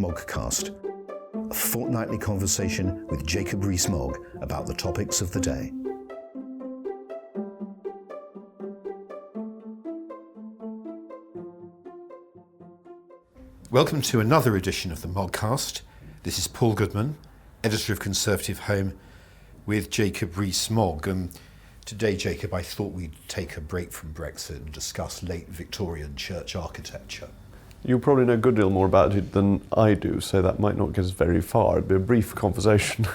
Moggcast, a fortnightly conversation with Jacob Rees-Mogg about the topics of the day. Welcome to another edition of the Moggcast. This is Paul Goodman, editor of Conservative Home, with Jacob Rees-Mogg. Today, Jacob, I thought we'd take a break from Brexit and discuss late Victorian church architecture. You probably know a good deal more about it than I do, so that might not get us very far. It'd be a brief conversation.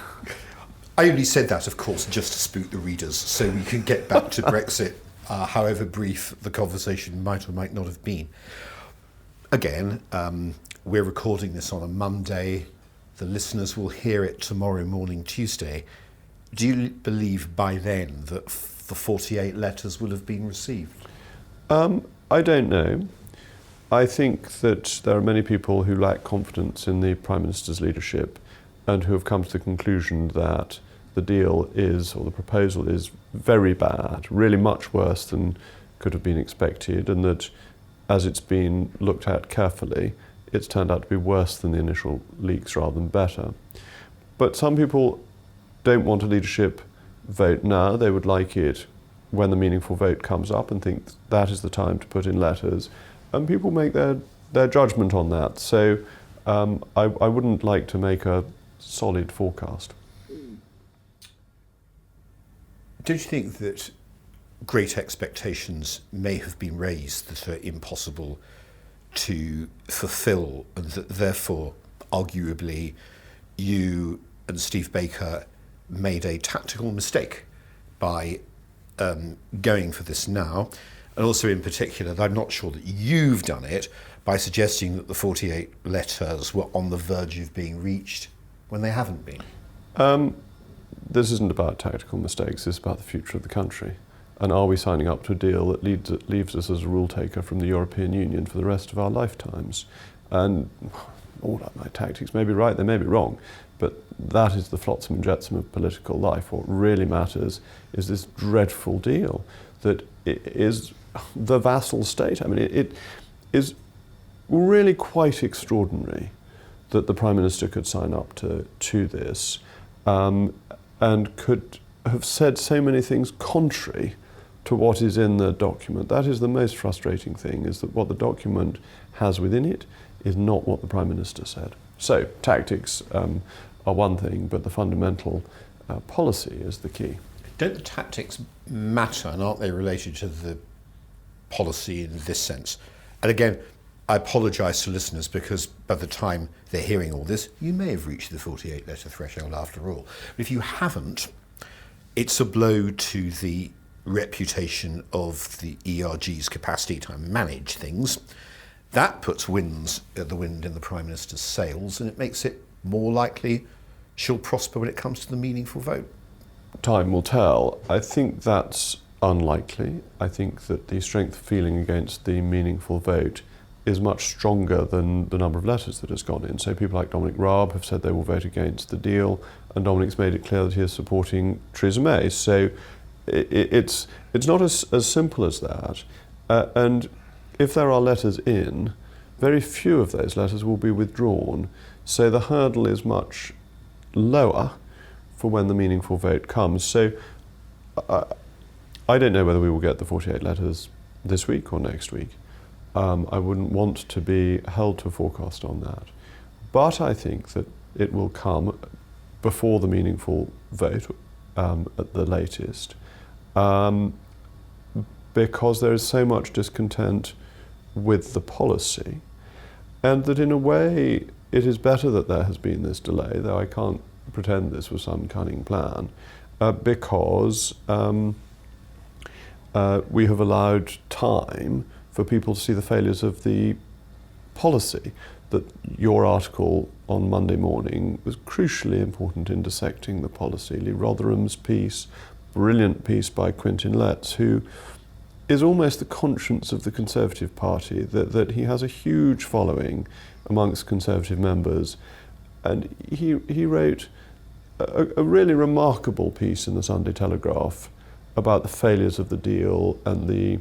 I only said that, of course, just to spook the readers, so we can get back to Brexit, however brief the conversation might or might not have been. Again, we're recording this on a Monday. The listeners will hear it tomorrow morning, Tuesday. Do you believe by then that the 48 letters will have been received? I don't know. I think that there are many people who lack confidence in the Prime Minister's leadership and who have come to the conclusion that the deal is, or the proposal is, very bad, really much worse than could have been expected, and that as it's been looked at carefully, it's turned out to be worse than the initial leaks rather than better. But some people don't want a leadership vote now. They would like it when the meaningful vote comes up and think that is the time to put in letters. And people make their judgment on that. So I wouldn't like to make a solid forecast. Don't you think that great expectations may have been raised that are impossible to fulfil, and that therefore, arguably, you and Steve Baker made a tactical mistake by going for this now? And also in particular, I'm not sure that you've done it by suggesting that the 48 letters were on the verge of being reached when they haven't been. This isn't about tactical mistakes, it's about the future of the country. And are we signing up to a deal that leaves us as a rule taker from the European Union for the rest of our lifetimes? And all of my tactics may be right, they may be wrong, but that is the flotsam and jetsam of political life. What really matters is this dreadful deal that is the vassal state. I mean, it is really quite extraordinary that the Prime Minister could sign up to this and could have said so many things contrary to what is in the document. That is the most frustrating thing, is that what the document has within it is not what the Prime Minister said. So tactics are one thing, but the fundamental policy is the key. Don't the tactics matter, and aren't they related to the policy in this sense? And again, I apologise to listeners because by the time they're hearing all this, you may have reached the 48 letter threshold after all. But if you haven't, it's a blow to the reputation of the ERG's capacity to manage things. That puts the wind in the Prime Minister's sails, and it makes it more likely she'll prosper when it comes to the meaningful vote. Time will tell. I think that's unlikely. I think that the strength of feeling against the meaningful vote is much stronger than the number of letters that has gone in. So people like Dominic Raab have said they will vote against the deal, and Dominic's made it clear that he is supporting Theresa May. So it's not as simple as that. And if there are letters in, very few of those letters will be withdrawn. So the hurdle is much lower for when the meaningful vote comes. So I don't know whether we will get the 48 letters this week or next week. I wouldn't want to be held to a forecast on that. But I think that it will come before the meaningful vote at the latest, because there is so much discontent with the policy, and that in a way it is better that there has been this delay, though I can't pretend this was some cunning plan, because we have allowed time for people to see the failures of the policy. That your article on Monday morning was crucially important in dissecting the policy. Lee Rotherham's piece, brilliant piece by Quentin Letts, who is almost the conscience of the Conservative Party, that he has a huge following amongst Conservative members. And he wrote a really remarkable piece in the Sunday Telegraph about the failures of the deal and the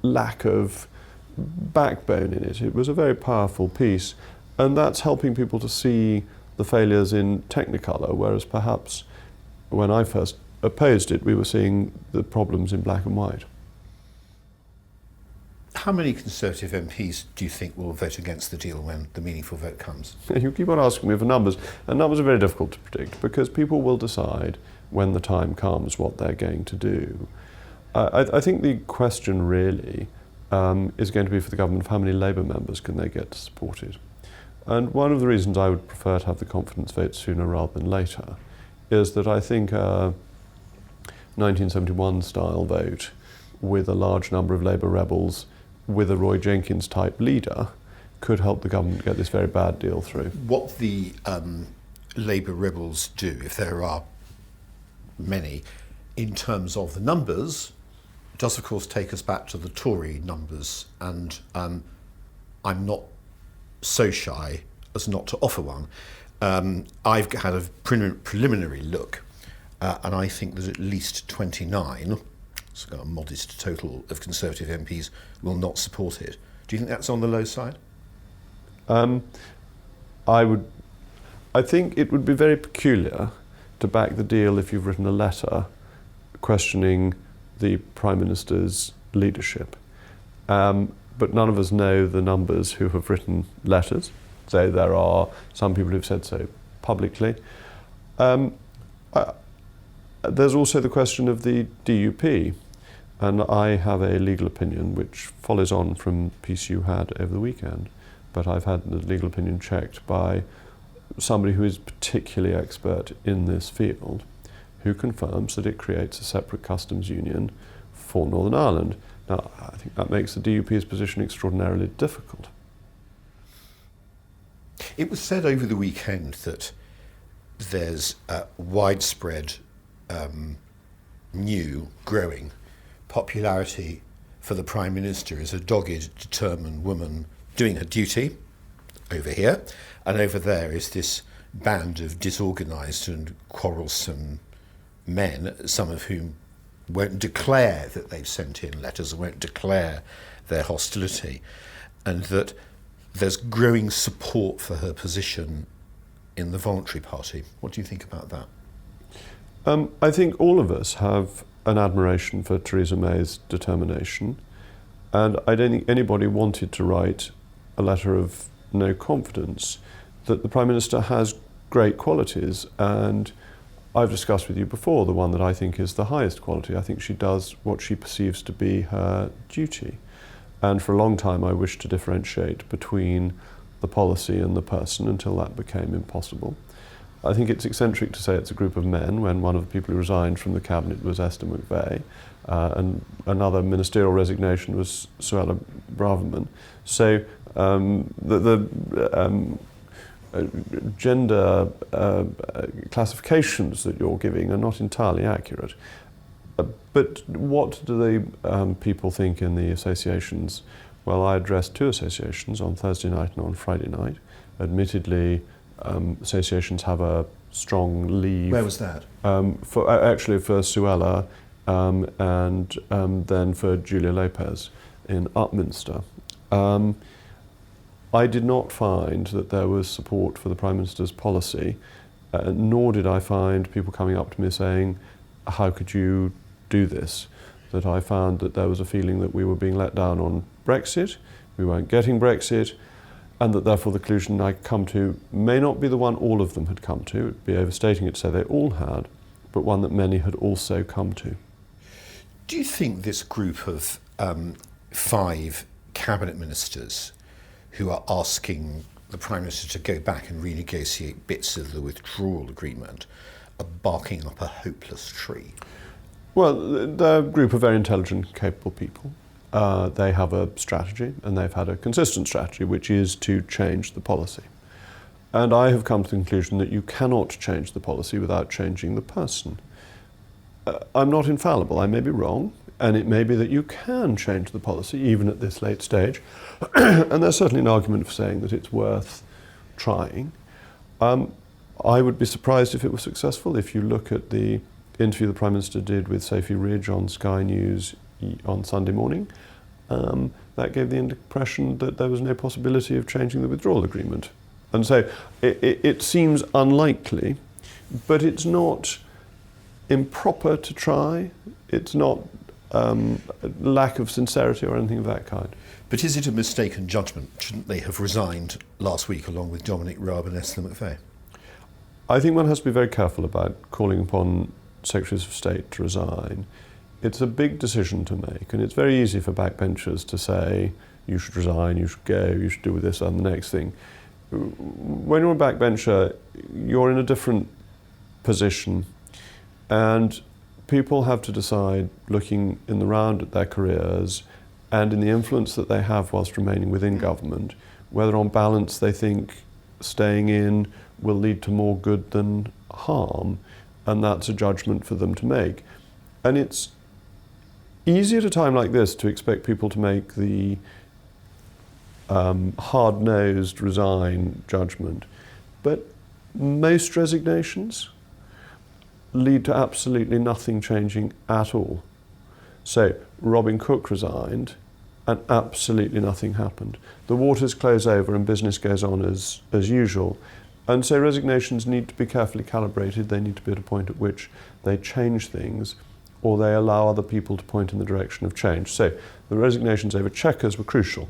lack of backbone in it. It was a very powerful piece, And that's helping people to see the failures in technicolor, whereas perhaps when I first opposed it, we were seeing the problems in black and white. How many Conservative MPs do you think will vote against the deal when the meaningful vote comes? You keep on asking me for numbers, and numbers are very difficult to predict because people will decide when the time comes what they're going to do. I think the question really is going to be for the government of how many Labour members can they get to support it. And one of the reasons I would prefer to have the confidence vote sooner rather than later is that I think a 1971 style vote with a large number of Labour rebels with a Roy Jenkins type leader could help the government get this very bad deal through. What the Labour rebels do, if there are many, in terms of the numbers, does of course take us back to the Tory numbers, and I'm not so shy as not to offer one. I've had a preliminary look, and I think that at least 29, so got a modest total of Conservative MPs, will not support it. Do you think that's on the low side? I think it would be very peculiar to back the deal if you've written a letter questioning the Prime Minister's leadership. But none of us know the numbers who have written letters, though there are some people who've said so publicly. There's also the question of the DUP, and I have a legal opinion which follows on from the piece you had over the weekend, but I've had the legal opinion checked by somebody who is particularly expert in this field, who confirms that it creates a separate customs union for Northern Ireland. Now, I think that makes the DUP's position extraordinarily difficult. It was said over the weekend that there's widespread, new, growing popularity for the Prime Minister as a dogged, determined woman doing her duty over here, and over there is this band of disorganised and quarrelsome men, some of whom won't declare that they've sent in letters and won't declare their hostility, and that there's growing support for her position in the voluntary party. What do you think about that? I think all of us have an admiration for Theresa May's determination, and I don't think anybody wanted to write a letter of no confidence that the Prime Minister has great qualities, and I've discussed with you before the one that I think is the highest quality. I think she does what she perceives to be her duty. And for a long time I wished to differentiate between the policy and the person until that became impossible. I think it's eccentric to say it's a group of men when one of the people who resigned from the cabinet was Esther McVeigh, and another ministerial resignation was Suella Braverman. So gender classifications that you're giving are not entirely accurate. But what do the people think in the associations? Well, I addressed 2 associations on Thursday night and on Friday night. Admittedly, associations have a strong leave. Where was that? For Suella and then for Julia Lopez in Upminster. I did not find that there was support for the Prime Minister's policy, nor did I find people coming up to me saying, how could you do this? That I found that there was a feeling that we were being let down on Brexit, we weren't getting Brexit, and that therefore the conclusion I come to may not be the one all of them had come to, it would be overstating it to say they all had, but one that many had also come to. Do you think this group of 5 cabinet ministers who are asking the Prime Minister to go back and renegotiate bits of the withdrawal agreement are barking up a hopeless tree? Well, they're a group of very intelligent, capable people. They have a strategy, and they've had a consistent strategy, which is to change the policy. And I have come to the conclusion that you cannot change the policy without changing the person. I'm not infallible, I may be wrong, and it may be that you can change the policy even at this late stage. And there's certainly an argument for saying that it's worth trying. I would be surprised if it was successful. If you look at the interview the Prime Minister did with Sophie Ridge on Sky News on Sunday morning, that gave the impression that there was no possibility of changing the withdrawal agreement. And so it seems unlikely, but it's not improper to try. It's not lack of sincerity or anything of that kind. But is it a mistaken judgment? Shouldn't they have resigned last week along with Dominic Raab and Esther McVey? I think one has to be very careful about calling upon Secretaries of State to resign. It's a big decision to make, and it's very easy for backbenchers to say, you should resign, you should go, you should do this and the next thing. When you're a backbencher, you're in a different position, and people have to decide, looking in the round at their careers and in the influence that they have whilst remaining within government, whether on balance they think staying in will lead to more good than harm, and that's a judgment for them to make. And it's easy at a time like this to expect people to make the hard-nosed resign judgment, but most resignations lead to absolutely nothing changing at all. So Robin Cook resigned and absolutely nothing happened. The waters close over and business goes on as usual. And so resignations need to be carefully calibrated. They need to be at a point at which they change things, or they allow other people to point in the direction of change. So the resignations over Chequers were crucial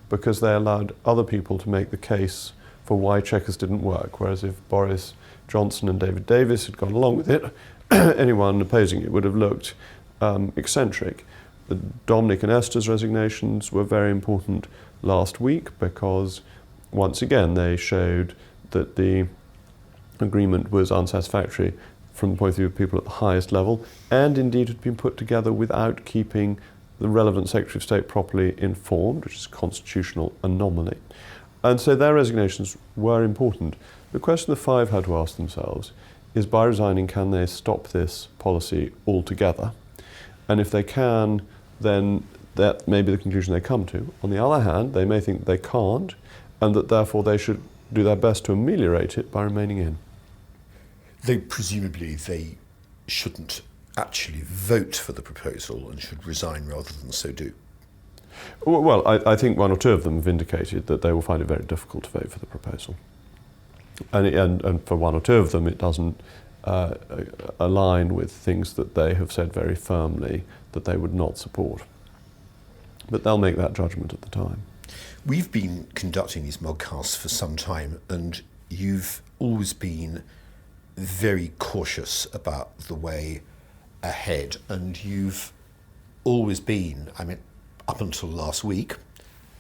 because they allowed other people to make the case for why Chequers didn't work, whereas if Boris Johnson and David Davis had gone along with it, anyone opposing it would have looked eccentric. The Dominic and Esther's resignations were very important last week because, once again, they showed that the agreement was unsatisfactory from the point of view of people at the highest level, and indeed had been put together without keeping the relevant Secretary of State properly informed, which is a constitutional anomaly. And so their resignations were important. The question the five had to ask themselves is, by resigning, can they stop this policy altogether? And if they can, then that may be the conclusion they come to. On the other hand, they may think they can't, and that therefore they should do their best to ameliorate it by remaining in. Presumably they shouldn't actually vote for the proposal and should resign rather than so do. Well, I think one or two of them have indicated that they will find it very difficult to vote for the proposal. And for one or two of them, it doesn't align with things that they have said very firmly that they would not support. But they'll make that judgment at the time. We've been conducting these Moggcasts for some time, and you've always been very cautious about the way ahead, and you've always been, I mean, up until last week,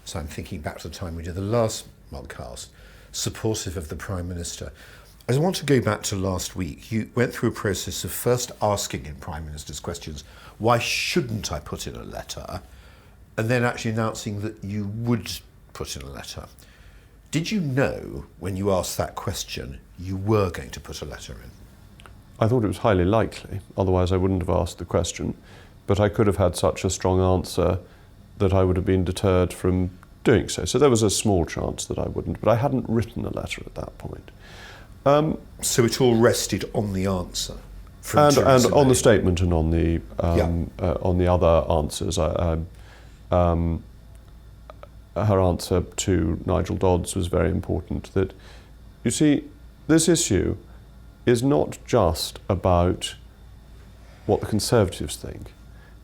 so I'm thinking back to the time we did the last Moggcast, supportive of the Prime Minister. I want to go back to last week. You went through a process of first asking in Prime Minister's questions, why shouldn't I put in a letter? And then actually announcing that you would put in a letter. Did you know, when you asked that question, you were going to put a letter in? I thought it was highly likely, otherwise I wouldn't have asked the question. But I could have had such a strong answer that I would have been deterred from doing so. So there was a small chance that I wouldn't, but I hadn't written a letter at that point. So it all rested on the answer from and Theresa on May. the statement and on the other answers. Her answer to Nigel Dodds was very important. That, you see, this issue is not just about what the Conservatives think.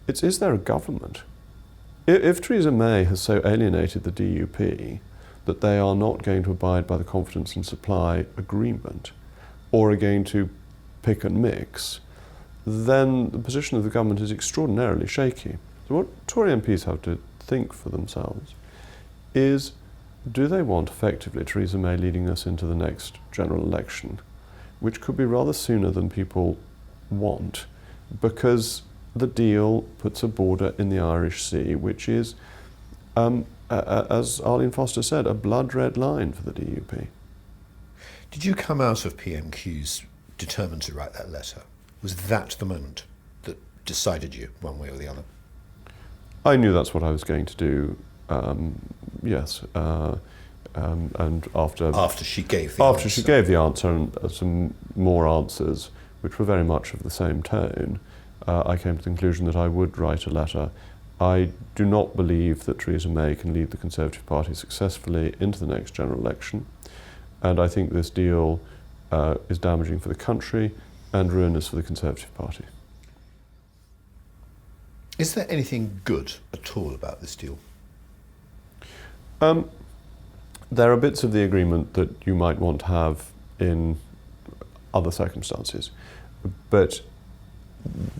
It's, is there a government? If Theresa May has so alienated the DUP that they are not going to abide by the confidence and supply agreement, or are going to pick and mix, then the position of the government is extraordinarily shaky. So what Tory MPs have to think for themselves is, do they want effectively Theresa May leading us into the next general election, which could be rather sooner than people want, because the deal puts a border in the Irish Sea, which is, as Arlene Foster said, a blood-red line for the DUP. Did you come out of PMQs determined to write that letter? Was that the moment that decided you one way or the other? I knew that's what I was going to do, yes. And after she gave the answer. She gave the answer and some more answers, which were very much of the same tone, I came to the conclusion that I would write a letter. I do not believe that Theresa May can lead the Conservative Party successfully into the next general election. And I think this deal is damaging for the country and ruinous for the Conservative Party. Is there anything good at all about this deal? There are bits of the agreement that you might want to have in other circumstances, but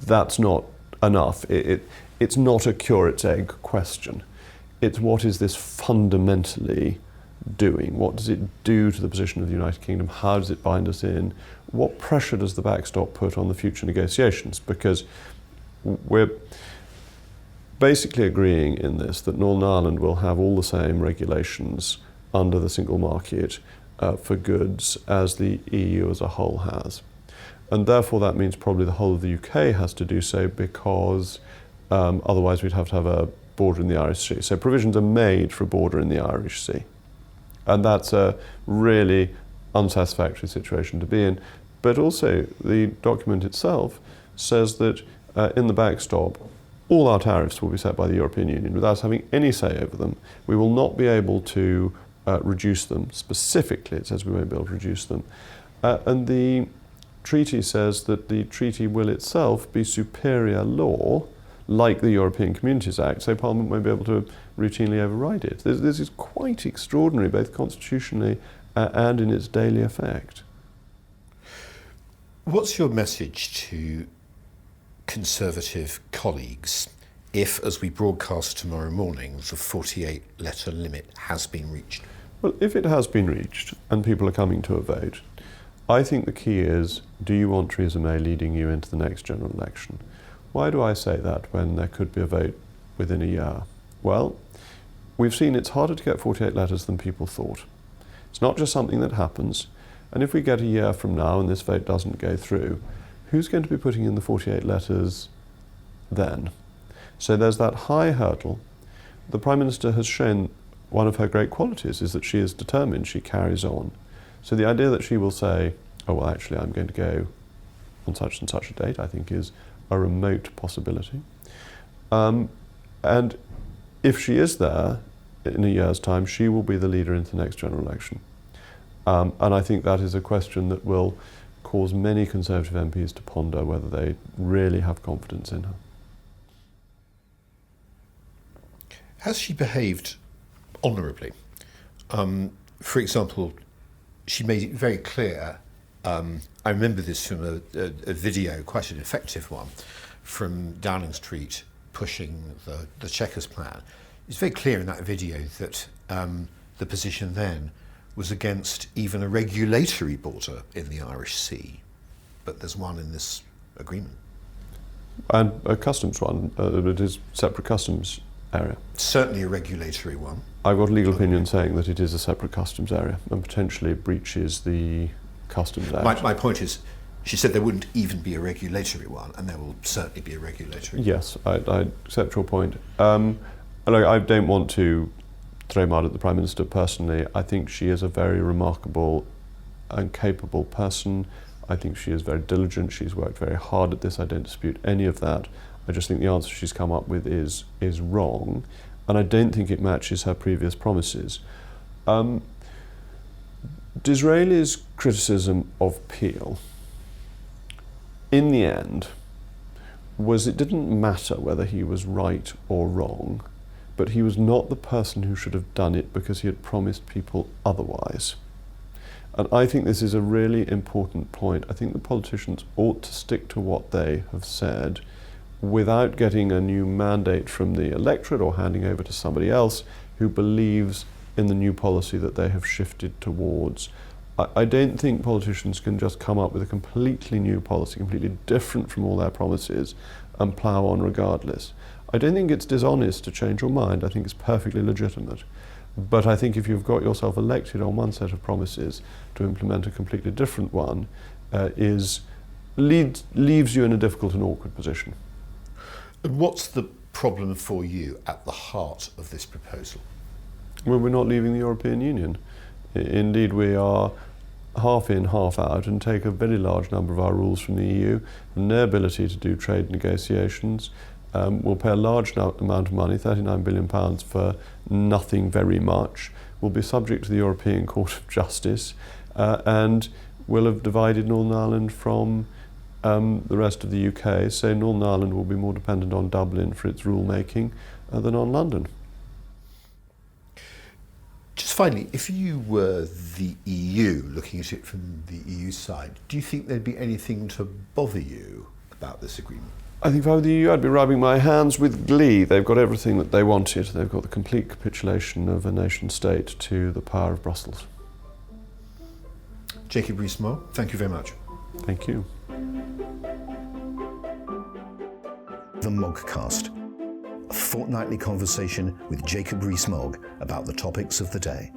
that's not enough. It's not a cure its egg question. It's what is this fundamentally doing? What does it do to the position of the United Kingdom? How does it bind us in? What pressure does the backstop put on the future negotiations? Because we're basically agreeing in this that Northern Ireland will have all the same regulations under the single market for goods as the EU as a whole has. And therefore that means probably the whole of the UK has to do so, because otherwise we'd have to have a border in the Irish Sea. So provisions are made for a border in the Irish Sea. And that's a really unsatisfactory situation to be in. But also the document itself says that in the backstop, all our tariffs will be set by the European Union without us having any say over them. We will not be able to reduce them. Specifically, it says we won't be able to reduce them. And the treaty says that the treaty will itself be superior law, like the European Communities Act, so Parliament won't be able to routinely override it. This is quite extraordinary, both constitutionally and in its daily effect. What's your message to Conservative colleagues if, as we broadcast tomorrow morning, the 48-letter limit has been reached? Well, if it has been reached and people are coming to a vote, I think the key is, do you want Theresa May leading you into the next general election? Why do I say that when there could be a vote within a year? Well, we've seen it's harder to get 48 letters than people thought. It's not just something that happens, and if we get a year from now and this vote doesn't go through, who's going to be putting in the 48 letters then? So there's that high hurdle. The Prime Minister has shown one of her great qualities is that she is determined, she carries on. So the idea that she will say, oh, well, actually, I'm going to go on such and such a date, I think is a remote possibility. And if she is there in a year's time, she will be the leader into the next general election. And I think that is a question that will cause many Conservative MPs to ponder whether they really have confidence in her. Has she behaved honourably? For example, she made it very clear, I remember this from a video, quite an effective one, from Downing Street pushing the Chequers plan. It's very clear in that video that the position then was against even a regulatory border in the Irish Sea, but there's one in this agreement. And a customs one, it is separate customs area. Certainly a regulatory one. I've got a legal opinion saying that it is a separate customs area and potentially breaches the Customs Act. My point is, she said there wouldn't even be a regulatory one, and there will certainly be a regulatory one. Yes, I accept your point. I don't want to throw mud at the Prime Minister personally. I think she is a very remarkable and capable person. I think she is very diligent. She's worked very hard at this. I don't dispute any of that. I just think the answer she's come up with is wrong, and I don't think it matches her previous promises. Disraeli's criticism of Peel, in the end, was it didn't matter whether he was right or wrong, but he was not the person who should have done it because he had promised people otherwise. And I think this is a really important point. I think the politicians ought to stick to what they have said without getting a new mandate from the electorate or handing over to somebody else who believes in the new policy that they have shifted towards. I don't think politicians can just come up with a completely new policy, completely different from all their promises, and plough on regardless. I don't think it's dishonest to change your mind. I think it's perfectly legitimate. But I think if you've got yourself elected on one set of promises to implement a completely different one, leaves you in a difficult and awkward position. And what's the problem for you at the heart of this proposal? Well, we're not leaving the European Union. Indeed, we are half in, half out, and take a very large number of our rules from the EU, and their ability to do trade negotiations. We'll pay a large amount of money, £39 billion, for nothing very much. will be subject to the European Court of Justice and will have divided Northern Ireland from the rest of the UK. So Northern Ireland will be more dependent on Dublin for its rule-making than on London. Just finally, if you were the EU, looking at it from the EU side, do you think there'd be anything to bother you about this agreement? I think if I were the EU, I'd be rubbing my hands with glee. They've got everything that they wanted. They've got the complete capitulation of a nation-state to the power of Brussels. Jacob Rees-Mogg, thank you very much. Thank you. The Moggcast, a fortnightly conversation with Jacob Rees-Mogg about the topics of the day.